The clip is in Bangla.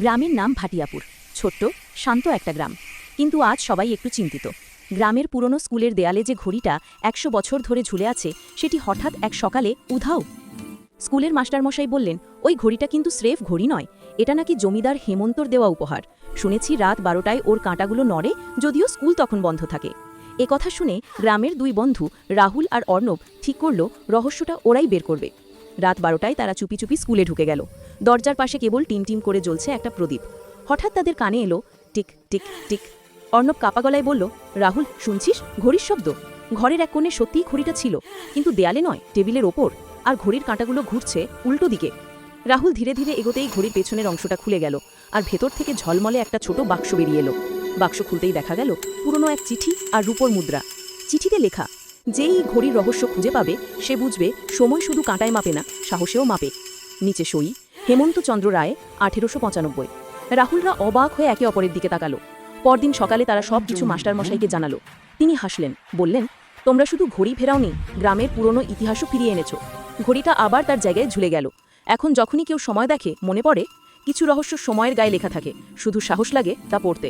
গ্রামের নাম ভাটিয়াপুর। ছোট্ট শান্ত একটা গ্রাম, কিন্তু আজ সবাই একটু চিন্তিত। গ্রামের পুরনো স্কুলের দেয়ালে যে ঘড়িটা ১০০ বছর ধরে ঝুলে আছে, সেটি হঠাৎ এক সকালে উধাও। স্কুলের মাস্টারমশাই বললেন, ওই ঘড়িটা কিন্তু স্রেফ ঘড়ি নয়, এটা নাকি জমিদার হেমন্তর দেওয়া উপহার। শুনেছি রাত ১২টায় ওর কাঁটাগুলো নড়ে, যদিও স্কুল তখন বন্ধ থাকে। এ কথা শুনে গ্রামের দুই বন্ধু রাহুল আর অর্ণব ঠিক করল রহস্যটা ওরাই বের করবে। রাত ১২টায় তারা চুপি চুপি স্কুলে ঢুকে গেল। দরজার পাশে কেবল টিম টিম করে জ্বলছে একটা প্রদীপ। হঠাৎ তাদের কানে এলো টিক টিক টিক। অর্ণব কাপা গলায় বলল, রাহুল শুনছিস ঘড়ির শব্দ? ঘরের এক কোণে সত্যিই ঘড়িটা ছিল, কিন্তু দেয়ালে নয়, টেবিলের ওপর। আর ঘড়ির কাঁটাগুলো ঘুরছে উল্টো দিকে। রাহুল ধীরে ধীরে এগোতেই ঘড়ির পেছনের অংশটা খুলে গেল, আর ভেতর থেকে ঝলমলে একটা ছোট বাক্স বেরিয়ে এলো। বাক্স খুলতেই দেখা গেল পুরনো এক চিঠি আর রূপোর মুদ্রা। চিঠিতে লেখা, যেই ঘড়ির রহস্য খুঁজে পাবে সে বুঝবে সময় শুধু কাঁটায় মাপে না, সাহসেও মাপে। নিচে সই, হেমন্তচন্দ্র রায়, ১৮৯৫। রাহুলরা অবাক হয়ে একে অপরের দিকে তাকালো। পরদিন সকালে তারা সব কিছু মাস্টারমশাইকে জানালো। তিনি হাসলেন, বললেন, তোমরা শুধু ঘড়ি ফেরাওনি, গ্রামের পুরনো ইতিহাসও ফিরিয়ে এনেছো। ঘড়িটা আবার তার জায়গায় ঝুলে গেল। এখন যখনই কেউ সময় দেখে মনে পড়ে, কিছু রহস্য সময়ের গায়ে লেখা থাকে, শুধু সাহস লাগে তা পড়তে।